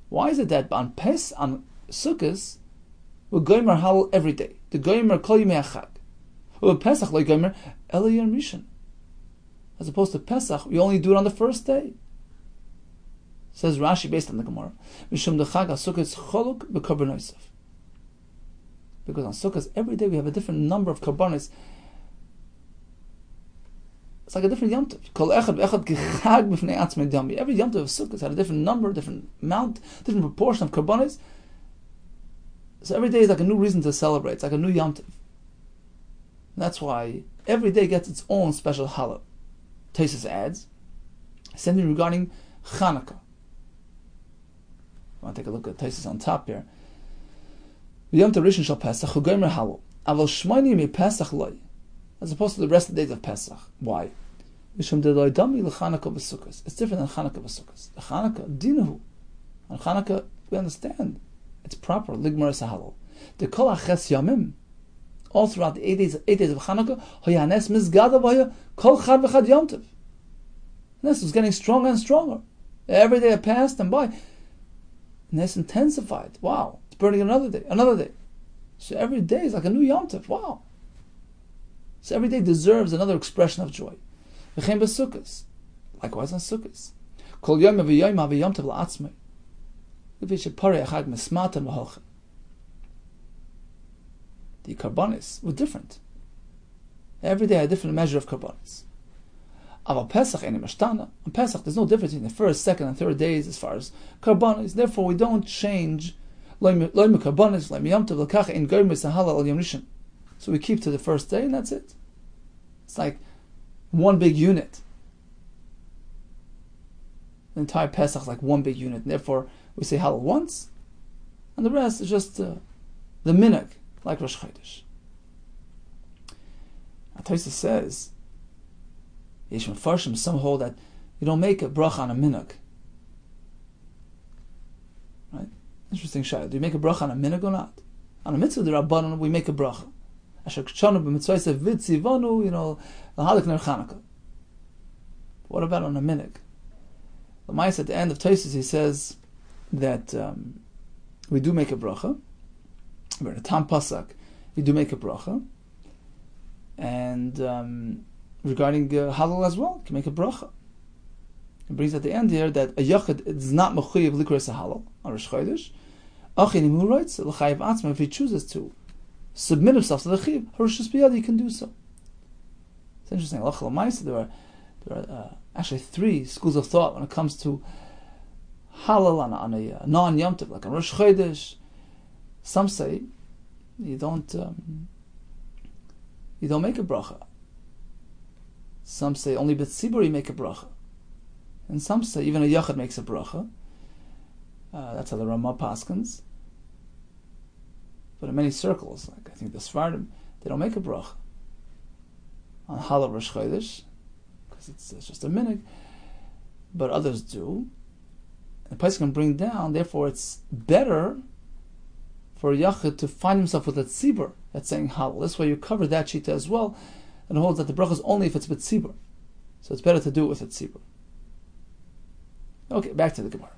Why is it that on Sukkot, we Goymer Halal every day? The Goymer Kol Yimei HaChag. With Pesach, like Goymer, Eliyah and Rishon. As opposed to Pesach, we only do it on the first day. Says Rashi based on the Gemara. Mishum de Chag HaSukkot Choluk B'Korban Yosef. Because on Sukkot, every day we have a different number of Korbanos. It's like a different Yom Tov. Every Yom Tov of Sukkot had a different number, different amount, different proportion of Korbanos. So every day is like a new reason to celebrate. It's like a new Yom Tov. And that's why every day gets its own special halal. Taisus adds, something regarding Chanukah. I want to take a look at Taisus on top here. Yom Rishon Shel Pesach, Chugomer Halal. Aval Shmoini mi Pesach loy. As opposed to the rest of the days of Pesach. Why? It's different than Chanukah v'Sukkos. The Chanukah, dinahu. On Chanukah, we understand. It's proper. Ligmar Sahalal. The Kol HaChes Yamim. All throughout the 8 days of Chanukah, Hoyanes Mizgada V'Hoya Kol Chad V'Chad Yom Tov. This was getting stronger and stronger. Every day it passed and by. And this intensified. Wow. It's burning another day. So every day is like a new Yom Tov. Wow. So every day deserves another expression of joy. V'chein b'Sukkos. Likewise on Sukkos. Kol Yom V'Yom V'Yom Tov L'Atzmei. V'Yishepare Echad Mesmatan V'Holchen. The Karbonis were different. Every day had a different measure of Karbonis. Aval Pesach eni mashtana. On Pesach, there's no difference in the first, second, and third days as far as Karbonis. Therefore, we don't change loy Karbonis, loy Yom Tov l'kach in Germis and Halal al Yom Rishon. So we keep to the first day, and that's it. It's like one big unit. The entire Pesach is like one big unit. And therefore, we say Halal once, and the rest is just the minhag, like Rosh Chodesh. Taisus says, Yesh Mefarshim, some hold that you don't make a bracha on a minhag. Right? Interesting shayla. Do you make a bracha on a minhag or not? On a mitzvah, the Rabbanon, we make a bracha. Asher k'shanu b'mitzvah v'tzivanu, l'halik ner Chanukah. What about on a minhag? The Ma'is at the end of Taisus, he says that we do make a bracha. We're in a Tam Pasak, you do make a bracha. And regarding halal as well, you can make a bracha. It brings at the end here that a yachid is not mechuyev likros halal on Rosh Chodesh. Achinim who writes l'chayiv atzma, if he chooses to submit himself to the chiv, harishus biyad, he can do so. It's interesting. There are actually 3 schools of thought when it comes to halal on a non-yom tov, like on Rosh Chodesh. Some say you don't make a bracha. Some say only b'tzibur you make a bracha, and some say even a yachid makes a bracha. That's how the Ramah paskins. But in many circles, like I think the Sfardim, they don't make a bracha on Halal Rosh Chodesh because it's just a minhag. But others do. And the place can bring down. Therefore, it's better for a yachid to find himself with a tzibur that's saying halal. This way you cover that shita as well, and holds that the bracha is only if it's with tzibur. So it's better to do it with a tzibur. Okay, back to the Gemara.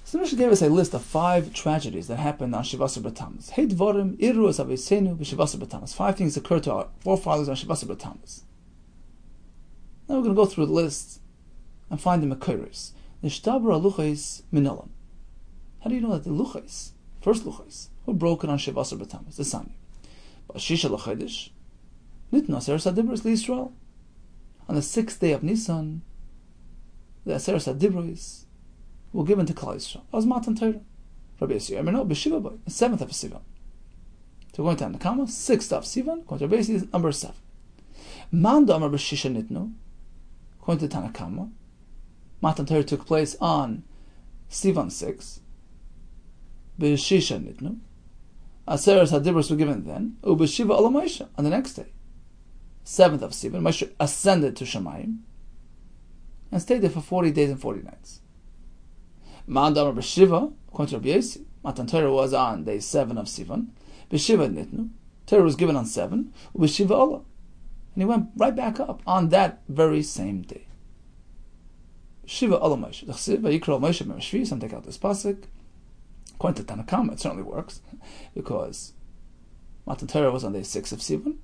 So the Mishnah gave us a list of 5 tragedies that happened on Shivasar B'Tammuz. Hey dvorim iru as aviseinu b'Shivasar B'Tammuz. 5 things occurred to our forefathers on Shivasar B'Tammuz. Now we're going to go through the list and find the Mekoros. Nishtabra luchais minolam. How do you know that the luchais, first luchais, were broken on Shivasar B'Tammuz? The Sami. But Shisha l'chodesh, nitna aseres hadibros l'Yisrael. On the 6th day of Nisan, the aseres hadibros were given to Klal Yisrael. That was Matan Torah. Rabbi Yehuda no, b'Shiva boy, the 7th of Sivan. So going to Anakama, 6th of Sivan, going to Rabbi Yehuda is number 7. Manda Amar b'Shisha nitnu, going to Tanakama, Matan Torah took place on Sivan 6. B'Shisha nitnu. Aseres hadibros were given then. U'b'Shiva ala Moshe on the next day, 7th of Sivan. Moshe ascended to Shemayim and stayed there for 40 days and 40 nights. Ma'andam b'Shiva, according to Rabbi Yossi, Matan Torah was on day 7 of Sivan. B'Shiva nitnu. Torah was given on 7. U'b'Shiva ala, and he went right back up on that very same day. Shiva ala Moshe. D'chsiv vayikra Moshe b'Mashvi. Some take out this pasuk. According to Tanakama, it certainly works, because Matan Torah was on day 6 of Sivan,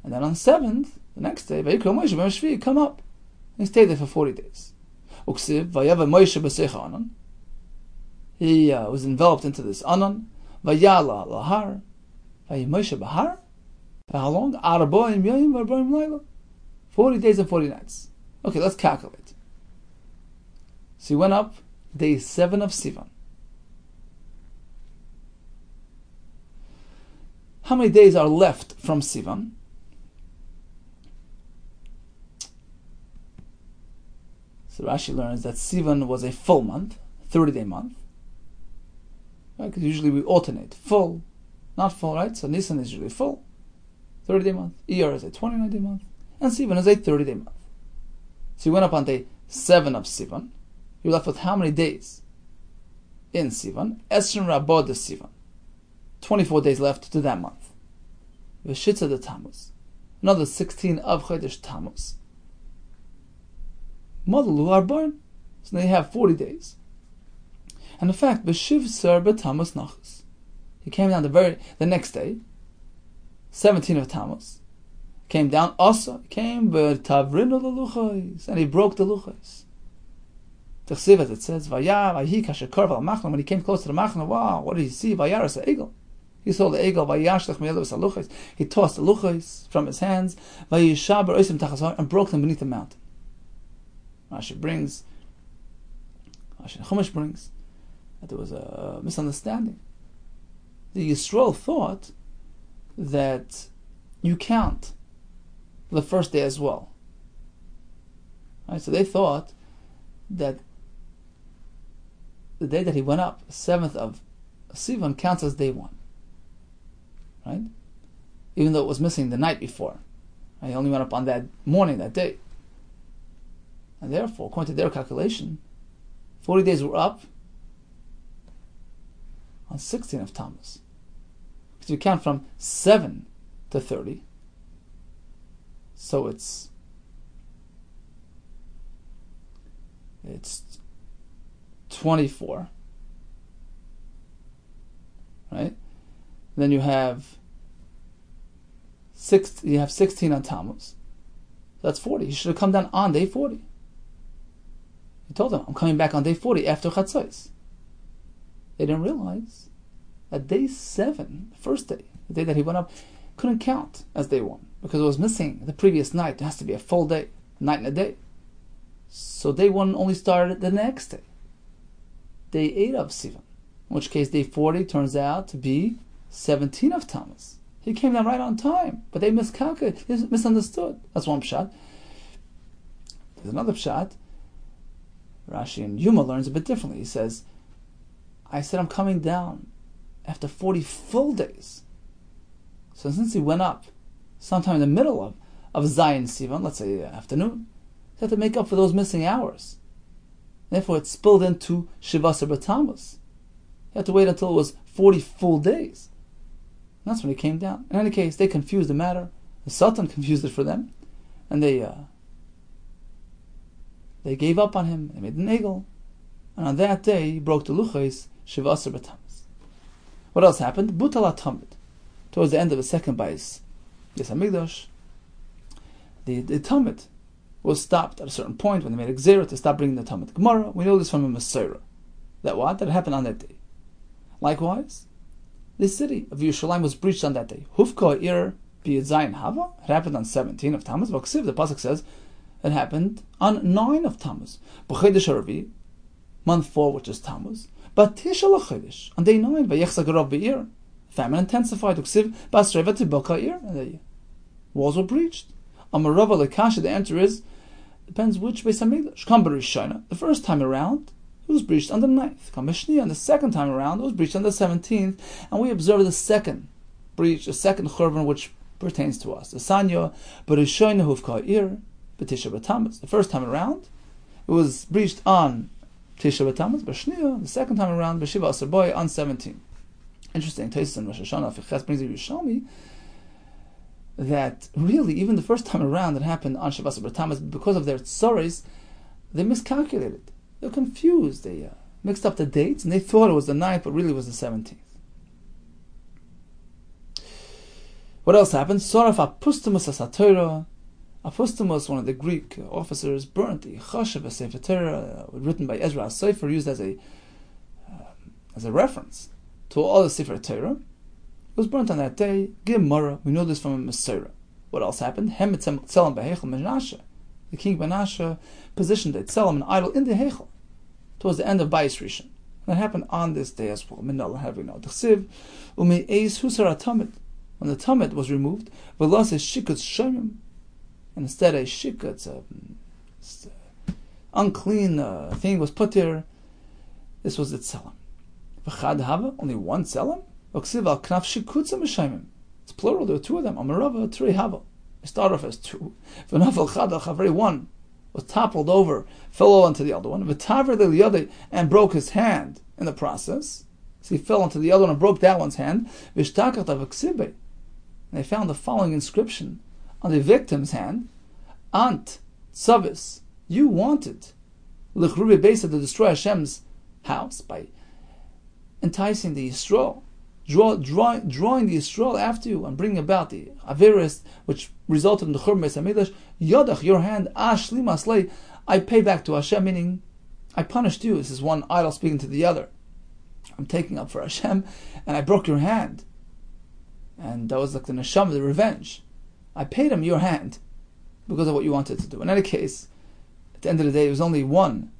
and then on 7th, the next day, Vayikra Moshe b'Mashvi, come up, and he stayed there for 40 days. Uksiv vayava Moshe b'Seicha Anan. He was enveloped into this Anan. Vayala lahar. Vayi Moshe b'Har. For how long? Arboim yom v'arboim layla. 40 days and 40 nights. Okay, let's calculate. So he went up day 7 of Sivan. how many days are left from Sivan? So Rashi learns that Sivan was a full month, 30-day month. Right? Because usually we alternate, full, not full, right? So Nisan is usually full, 30-day month. Iyar is a 29-day month. And Sivan is a 30-day month. So you went up on day 7 of Sivan. You're left with how many days in Sivan? Esrin Rabod de Sivan. 24 days left to that month. V'shitza de Tammuz. Another 16 of Chodesh Tammuz. Modelu are born. So now you have 40 days. And in fact, B'shiv Ser B'Tammuz Nachas. He came down the next day, 17 of Tammuz. Came down also, came B'Tavrinu L'Luchos, and he broke the Luchos. T'chsiv, as it says, Vayar, Vayi Kashekor V'Machna, when he came close to the Machna, wow, what did he see? Vayar is an eagle. He saw the eagle, Vayashlech Me'elu V'Saluchos. He tossed the Luchos from his hands, Vayishaber Oisim Tachasar, and broke them beneath the mountain. Rashi Chumash brings that there was a misunderstanding. The Yisrael thought that you count the first day as well. Right? So they thought that the day that he went up, 7th of Sivan, counts as day 1. Right? Even though it was missing the night before. Right? He only went up on that morning, that day. And therefore, according to their calculation, 40 days were up on 16 of Tammuz. Because you count from 7 to 30, so it's 24, right? Then you have 16 on Tammuz. That's 40. You should have come down on day 40. He told them, I'm coming back on day 40 after Chatzos. They didn't realize that day 7, the first day, the day that he went up, couldn't count as day 1 because it was missing the previous night. It has to be a full day, night and a day. So day 1 only started the next day, day 8 of Sivan, in which case day 40 turns out to be 17 of Tammuz. He came down right on time, but they miscalculated, they misunderstood. That's one pshat. There's another pshat. Rashi and Yuma learns a bit differently. He says, I said I'm coming down after 40 full days. So since he went up sometime in the middle of Zion Sivan, let's say afternoon, he had to make up for those missing hours. Therefore it spilled into Shivasar B'Tammuz. He had to wait until it was 40 full days. And that's when he came down. In any case, they confused the matter. The Satan confused it for them. And they gave up on him. They made an eagle. And on that day, he broke the Luchos, Shivasar B'Tammuz. What else happened? Butal HaTamid. Towards the end of the second Bais Yis HaMikdash, the Tamid was stopped at a certain point when they made a Gzera to stop bringing the Tamid. Gemara, we know this from a Mesorah. That happened on that day. Likewise, the city of Yerushalayim was breached on that day. Hufka Ir B'Yedzayin Hava. It happened on 17 of Tammuz. V'Ksiv, the pasuk says, it happened on 9 of Tammuz. B'Chodesh HaRavi, month 4, which is Tammuz. But Tisha l'Chodesh, on day 9, V'Yechzak Rav B'Ir, famine intensified. Uksiv Basreva Tibaka Ir, and the walls were breached. Amarava Lekasha, the answer is, depends which Beis HaMikdash. Kambar Rishona, the first time around, it was breached on the 9th. Kamishni, on the second time around, it was breached on the 17th. And we observe the second breach, the second churban, which pertains to us. The Sanya, Barishona Hufka Ir, B'Tisha B'Tammuz. The first time around, it was breached on Tisha B'Tammuz. B'Shniya, the second time around, B'Shiva Asar Boy, on 17. Interesting. Taisus and Rosh Hashanah Fiches brings a Yerushalmi that really, even the first time around, it happened on Shiva Asar B'Tammuz, because of their tzoros, they miscalculated. They're confused. They mixed up the dates, and they thought it was the 9th, but really it was the 17th. What else happened? Soraf Apustimus HaSatorah. Apustimus, one of the Greek officers, burnt the Chashav Sefer Torah, written by Ezra HaSofer, used as a reference to all the Sefer Torah. It was burnt on that day. Gemara, we know this from a Mesorah. What else happened? Hem Tzelem B'Heichel Menashe. The king Menashe positioned a Tzelem, an idol, in the Heichel towards the end of Bayis Rishon. That happened on this day as well. Minallah, have we know. T'chsiv, Umi Eis Husar HaTamid. when the Tamid was removed, Velas is Shikutz Shemim, and instead a Shikutz, unclean thing was put there. This was the Tzelem. V'chad hava, only one Tzelem. V'ksiv al knaf Shikutza Meshemim. It's plural, there were two of them. Amarava, Trei hava. It started off as two. V'nafal chad al chavri, one was toppled over, fell onto the other one. V'taver liyadei, and broke his hand in the process. So he fell onto the other one and broke that one's hand. V'shtakach v'ksibe. And they found the following inscription on the victim's hand: Ant Tzavis, you wanted L'chrubi Beisa, to destroy Hashem's house by enticing the Yisrael, drawing the Yisrael after you and bringing about the Averis, which resulted in the Churban Beis Hamikdash. Yodach, your hand, Ashli Maslei, I pay back to Hashem, meaning I punished you. This is one idol speaking to the other. I'm taking up for Hashem, and I broke your hand. And that was like the neshama, the revenge. I paid him your hand because of what you wanted to do. In any case, at the end of the day, it was only one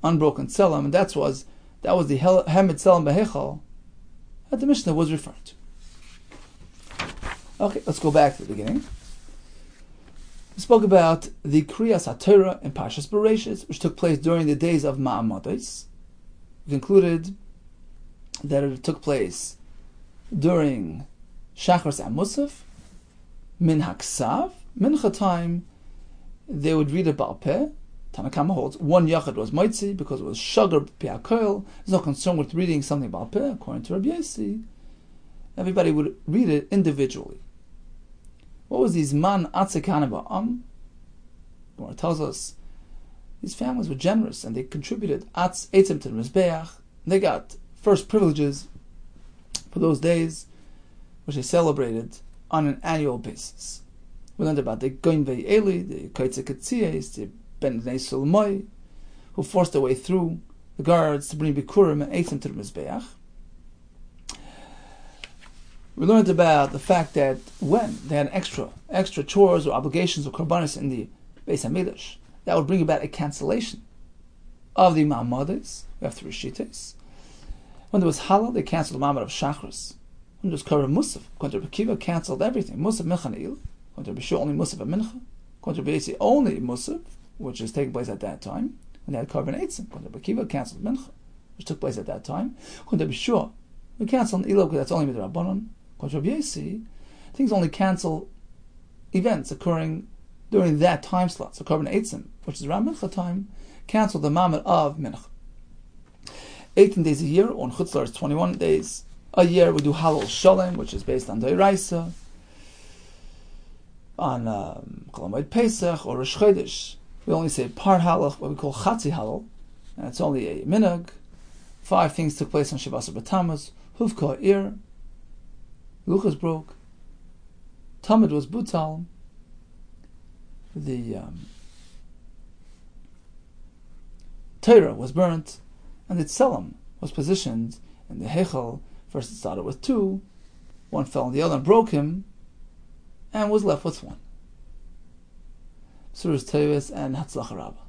unbroken tzelem, and that was the Hemed Tzelem Behechal that the Mishnah was referring to. Okay, let's go back to the beginning. We spoke about the Kriyas HaTorah in Parshas Bereishis, which took place during the days of Ma'amades. We concluded that it took place during Shachris and Musaf, Min Haksav, Mincha time. They would read a Baal Peh. Tanakama holds one Yachad was Moitzi because it was Shagar Peh HaKoil. There's no concern with reading something Baal Peh. According to Rabbi Yossi, everybody would read it individually. What was these man atzekana ba'am? Gemara tells us these families were generous and they contributed eitzim to the Mizbeach. They got first privileges for those days, which they celebrated on an annual basis. We learned about the Goin Eli, the Kaitze Ketzies, the Ben Bnei Solomoi, who forced their way through the guards to bring Bikurim and eitzim to the Mizbeach. We learned about the fact that when they had extra chores or obligations or korbanos in the Beis Hamikdash, that would bring about a cancellation of the Ma'amades. We have three shites. When there was Halal, they canceled the Ma'amad of Shachris. When there was Korban Musaf, Kontra Bekiva canceled everything. Musaf Mincha Ne'il, Kontra B'Shua only Musaf and Mincha, Kontra B'Yesi only Musaf, which is taking place at that time. And they had Korban Eitzim. Kontra Bekiva canceled Mincha, which took place at that time. Kontra B'Shua, we canceled Ne'il because that's only Midrabanan. Kontra B'Yesi, things only cancel events occurring during that time slot. So Korban Eitzim, which is around Mincha time, canceled the Ma'amad of Mincha. 18 days a year, on Chutzlar is 21 days a year. We do Halal Shalom, which is based on Deiraisa, on Chol HaMoed Pesach or Rosh Chodesh. We only say part Halal, what we call Chatzi Halal, and it's only a minhag. 5 things took place on Shavasar B'Tammuz. Huvka Ir, Luchas broke, Tamid was Butal, the Torah was burnt, and the Tzelem was positioned in the Heichal. First it started with 2, one fell on the other and broke him, and was left with 1. Surahs Tevis and Hatzlacha Rabbah.